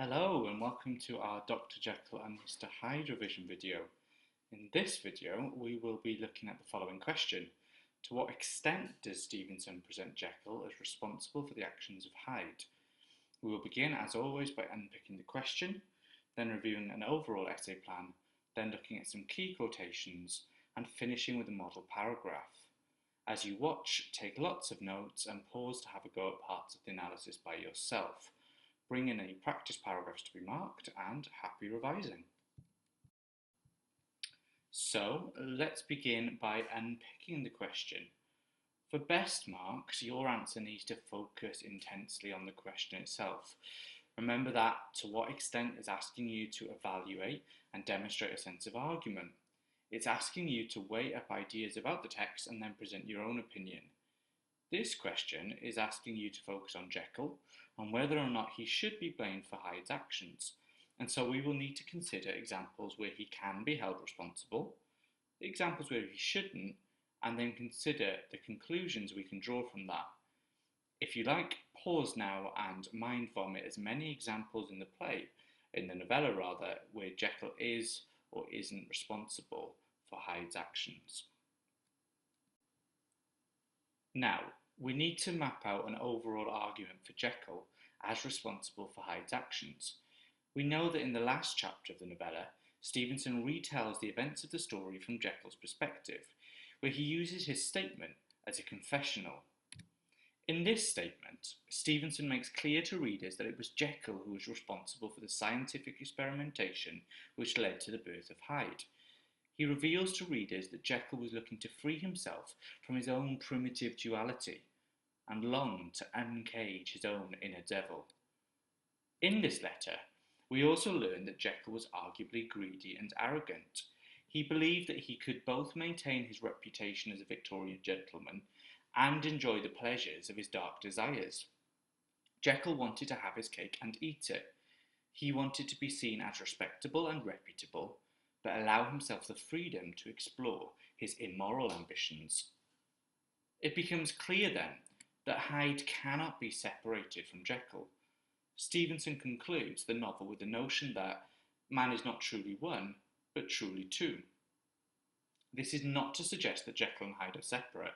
Hello and welcome to our Dr. Jekyll and Mr. Hyde revision video. In this video we will be looking at the following question. To what extent does Stevenson present Jekyll as responsible for the actions of Hyde? We will begin as always by unpicking the question, then reviewing an overall essay plan, then looking at some key quotations and finishing with a model paragraph. As you watch, take lots of notes and pause to have a go at parts of the analysis by yourself. Bring in any practice paragraphs to be marked, and happy revising. So let's begin by unpicking the question. For best marks, your answer needs to focus intensely on the question itself. Remember that to what extent is asking you to evaluate and demonstrate a sense of argument. It's asking you to weigh up ideas about the text and then present your own opinion. This question is asking you to focus on Jekyll and whether or not he should be blamed for Hyde's actions. And so we will need to consider examples where he can be held responsible, examples where he shouldn't, and then consider the conclusions we can draw from that. If you like, pause now and mind vomit as many examples in the novella rather, where Jekyll is or isn't responsible for Hyde's actions. Now, we need to map out an overall argument for Jekyll as responsible for Hyde's actions. We know that in the last chapter of the novella, Stevenson retells the events of the story from Jekyll's perspective, where he uses his statement as a confessional. In this statement, Stevenson makes clear to readers that it was Jekyll who was responsible for the scientific experimentation which led to the birth of Hyde. He reveals to readers that Jekyll was looking to free himself from his own primitive duality and longed to uncage his own inner devil. In this letter, we also learn that Jekyll was arguably greedy and arrogant. He believed that he could both maintain his reputation as a Victorian gentleman and enjoy the pleasures of his dark desires. Jekyll wanted to have his cake and eat it. He wanted to be seen as respectable and reputable, but allow himself the freedom to explore his immoral ambitions. It becomes clear then that Hyde cannot be separated from Jekyll. Stevenson concludes the novel with the notion that man is not truly one, but truly two. This is not to suggest that Jekyll and Hyde are separate,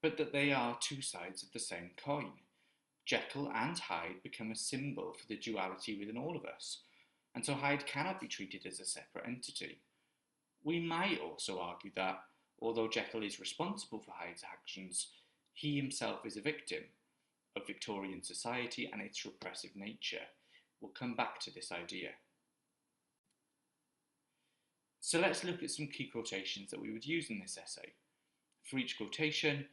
but that they are two sides of the same coin. Jekyll and Hyde become a symbol for the duality within all of us, and so Hyde cannot be treated as a separate entity. We might also argue that, although Jekyll is responsible for Hyde's actions, he himself is a victim of Victorian society and its repressive nature. We'll come back to this idea. So let's look at some key quotations that we would use in this essay. For each quotation,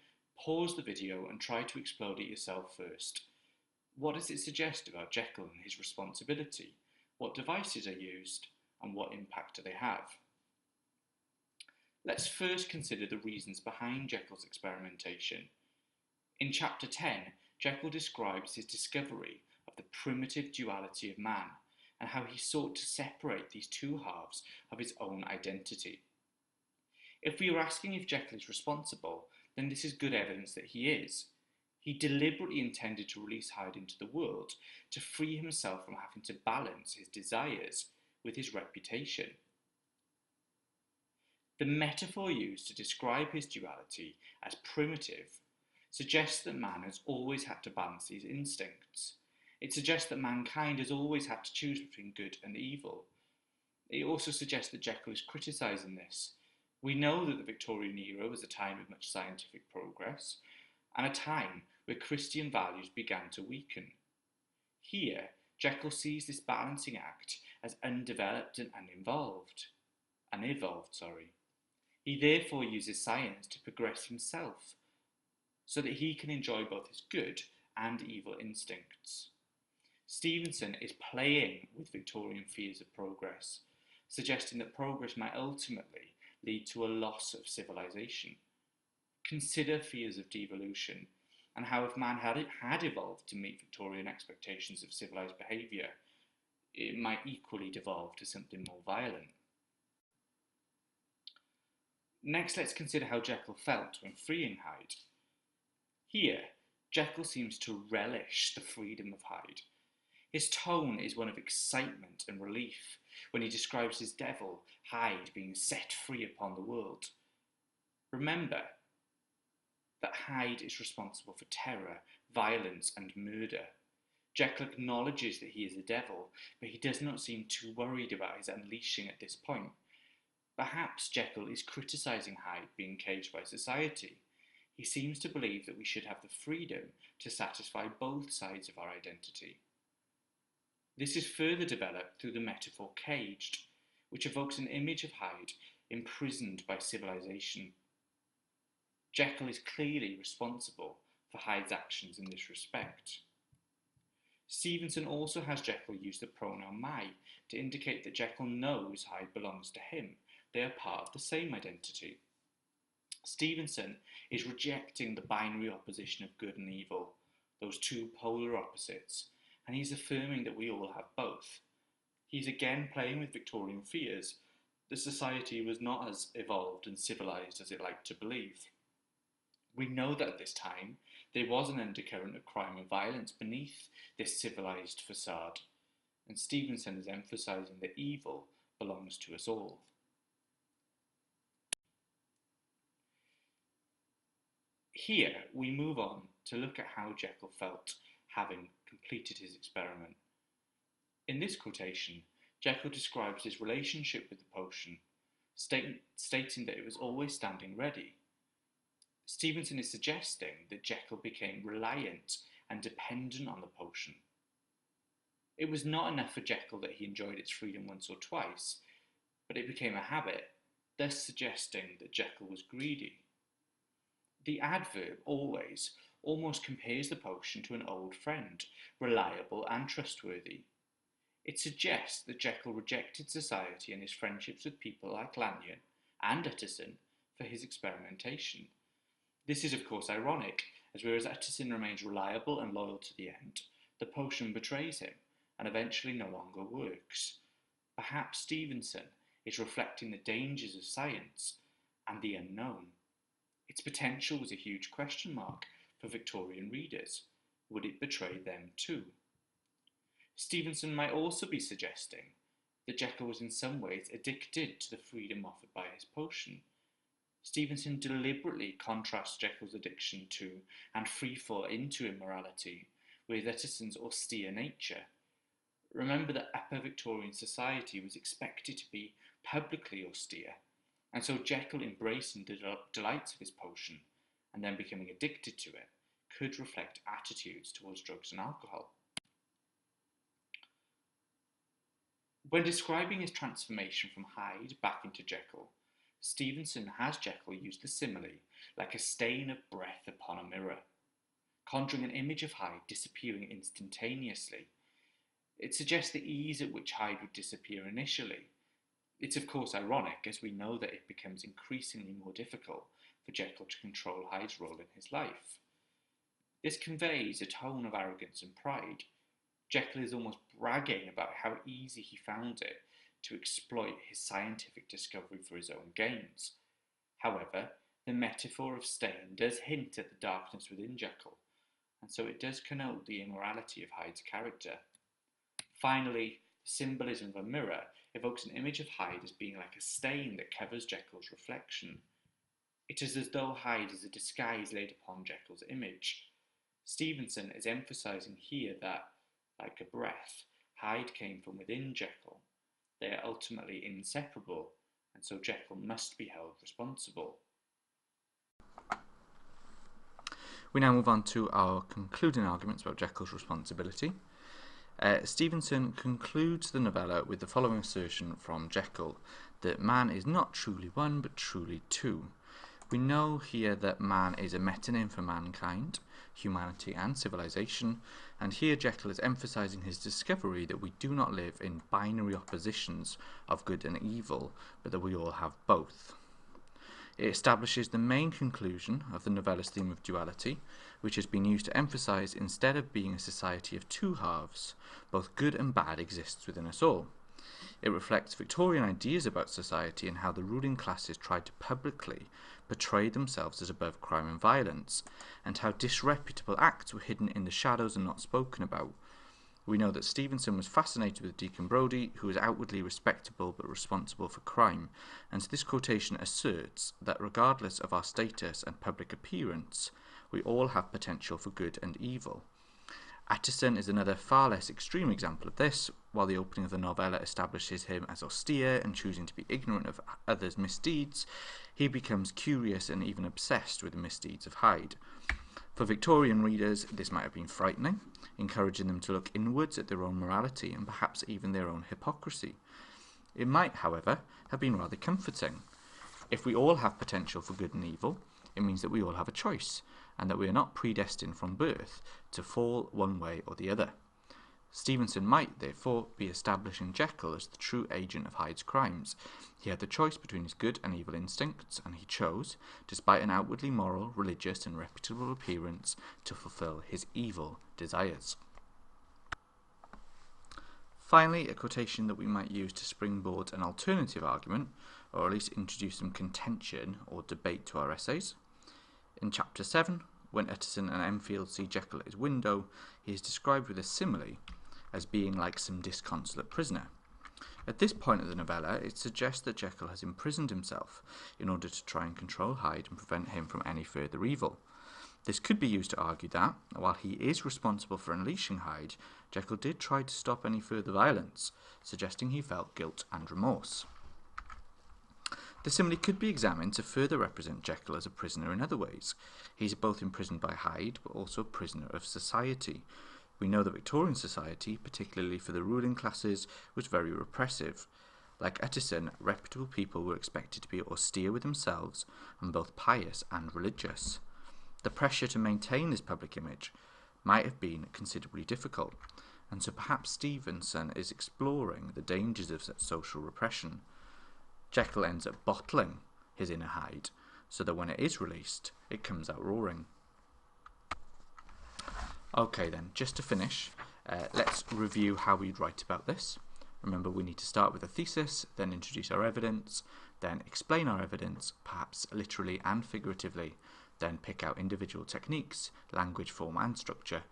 pause the video and try to explode it yourself first. What does it suggest about Jekyll and his responsibility? What devices are used, and what impact do they have? Let's first consider the reasons behind Jekyll's experimentation. In chapter 10, Jekyll describes his discovery of the primitive duality of man and how he sought to separate these two halves of his own identity. If we are asking if Jekyll is responsible, then this is good evidence that he is. He deliberately intended to release Hyde into the world to free himself from having to balance his desires with his reputation. The metaphor used to describe his duality as primitive suggests that man has always had to balance these instincts. It suggests that mankind has always had to choose between good and evil. It also suggests that Jekyll is criticising this. We know that the Victorian era was a time of much scientific progress and a time where Christian values began to weaken. Here, Jekyll sees this balancing act as undeveloped and unevolved. He therefore uses science to progress himself, so that he can enjoy both his good and evil instincts. Stevenson is playing with Victorian fears of progress, suggesting that progress might ultimately lead to a loss of civilization. Consider fears of devolution, and how if man had evolved to meet Victorian expectations of civilized behaviour, it might equally devolve to something more violent. Next, let's consider how Jekyll felt when freeing Hyde. Here, Jekyll seems to relish the freedom of Hyde. His tone is one of excitement and relief when he describes his devil, Hyde, being set free upon the world. Remember that Hyde is responsible for terror, violence, and murder. Jekyll acknowledges that he is the devil, but he does not seem too worried about his unleashing at this point. Perhaps Jekyll is criticising Hyde being caged by society. He seems to believe that we should have the freedom to satisfy both sides of our identity. This is further developed through the metaphor caged, which evokes an image of Hyde imprisoned by civilization. Jekyll is clearly responsible for Hyde's actions in this respect. Stevenson also has Jekyll use the pronoun my to indicate that Jekyll knows Hyde belongs to him. They are part of the same identity. Stevenson is rejecting the binary opposition of good and evil, those two polar opposites, and he's affirming that we all have both. He's again playing with Victorian fears that society was not as evolved and civilized as it liked to believe. We know that at this time there was an undercurrent of crime and violence beneath this civilized facade, and Stevenson is emphasizing that evil belongs to us all. Here we move on to look at how Jekyll felt having completed his experiment. In this quotation, Jekyll describes his relationship with the potion, stating that it was always standing ready. Stevenson is suggesting that Jekyll became reliant and dependent on the potion. It was not enough for Jekyll that he enjoyed its freedom once or twice, but it became a habit, thus suggesting that Jekyll was greedy. The adverb always almost compares the potion to an old friend, reliable and trustworthy. It suggests that Jekyll rejected society and his friendships with people like Lanyon and Utterson for his experimentation. This is of course ironic, as whereas Utterson remains reliable and loyal to the end, the potion betrays him and eventually no longer works. Perhaps Stevenson is reflecting the dangers of science and the unknown. Its potential was a huge question mark for Victorian readers. Would it betray them too? Stevenson might also be suggesting that Jekyll was in some ways addicted to the freedom offered by his potion. Stevenson deliberately contrasts Jekyll's addiction to and freefall into immorality with Utterson's austere nature. Remember that upper Victorian society was expected to be publicly austere, and so Jekyll embracing the delights of his potion and then becoming addicted to it could reflect attitudes towards drugs and alcohol. When describing his transformation from Hyde back into Jekyll, Stevenson has Jekyll use the simile like a stain of breath upon a mirror, conjuring an image of Hyde disappearing instantaneously. It suggests the ease at which Hyde would disappear initially. It's of course ironic, as we know that it becomes increasingly more difficult for Jekyll to control Hyde's role in his life. This conveys a tone of arrogance and pride. Jekyll is almost bragging about how easy he found it to exploit his scientific discovery for his own gains. However, the metaphor of stain does hint at the darkness within Jekyll, and so it does connote the immorality of Hyde's character. Finally, the symbolism of a mirror evokes an image of Hyde as being like a stain that covers Jekyll's reflection. It is as though Hyde is a disguise laid upon Jekyll's image. Stevenson is emphasising here that, like a breath, Hyde came from within Jekyll. They are ultimately inseparable, and so Jekyll must be held responsible. We now move on to our concluding arguments about Jekyll's responsibility. Stevenson concludes the novella with the following assertion from Jekyll, that man is not truly one, but truly two. We know here that man is a metonym for mankind, humanity and civilization, and here Jekyll is emphasizing his discovery that we do not live in binary oppositions of good and evil, but that we all have both. It establishes the main conclusion of the novella's theme of duality, which has been used to emphasize instead of being a society of two halves, both good and bad exists within us all. It reflects Victorian ideas about society and how the ruling classes tried to publicly portray themselves as above crime and violence, and how disreputable acts were hidden in the shadows and not spoken about. We know that Stevenson was fascinated with Deacon Brodie, who was outwardly respectable but responsible for crime, and so this quotation asserts that regardless of our status and public appearance, we all have potential for good and evil. Utterson is another far less extreme example of this. While the opening of the novella establishes him as austere and choosing to be ignorant of others' misdeeds, he becomes curious and even obsessed with the misdeeds of Hyde. For Victorian readers, this might have been frightening, encouraging them to look inwards at their own morality and perhaps even their own hypocrisy. It might, however, have been rather comforting. If we all have potential for good and evil, it means that we all have a choice, and that we are not predestined from birth to fall one way or the other. Stevenson might, therefore, be establishing Jekyll as the true agent of Hyde's crimes. He had the choice between his good and evil instincts, and he chose, despite an outwardly moral, religious, and reputable appearance, to fulfill his evil desires. Finally, a quotation that we might use to springboard an alternative argument, or at least introduce some contention or debate to our essays. In Chapter 7, when Utterson and Enfield see Jekyll at his window, he is described with a simile as being like some disconsolate prisoner. At this point of the novella, it suggests that Jekyll has imprisoned himself in order to try and control Hyde and prevent him from any further evil. This could be used to argue that, while he is responsible for unleashing Hyde, Jekyll did try to stop any further violence, suggesting he felt guilt and remorse. The simile could be examined to further represent Jekyll as a prisoner in other ways. He is both imprisoned by Hyde, but also a prisoner of society. We know that Victorian society, particularly for the ruling classes, was very repressive. Like Utterson, reputable people were expected to be austere with themselves and both pious and religious. The pressure to maintain this public image might have been considerably difficult, and so perhaps Stevenson is exploring the dangers of such social repression. Jekyll ends up bottling his inner Hyde, so that when it is released, it comes out roaring. Okay then, just to finish, let's review how we'd write about this. Remember, we need to start with a thesis, then introduce our evidence, then explain our evidence, perhaps literally and figuratively, then pick out individual techniques, language, form and structure,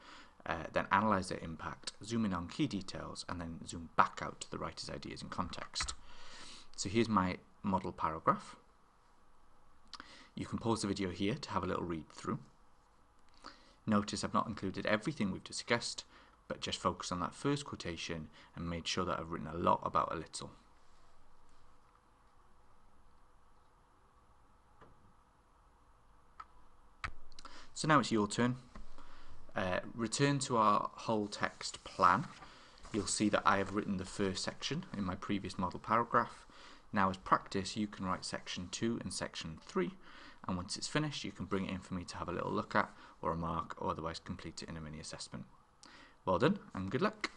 then analyse their impact, zoom in on key details, and then zoom back out to the writer's ideas in context. So here's my model paragraph. You can pause the video here to have a little read through. Notice I've not included everything we've discussed, but just focus on that first quotation and made sure that I've written a lot about a little. So now it's your turn. Return to our whole text plan. You'll see that I have written the first section in my previous model paragraph. Now as practice, you can write section 2 and section 3, and once it's finished you can bring it in for me to have a little look at or a mark, or otherwise complete it in a mini assessment. Well done and good luck.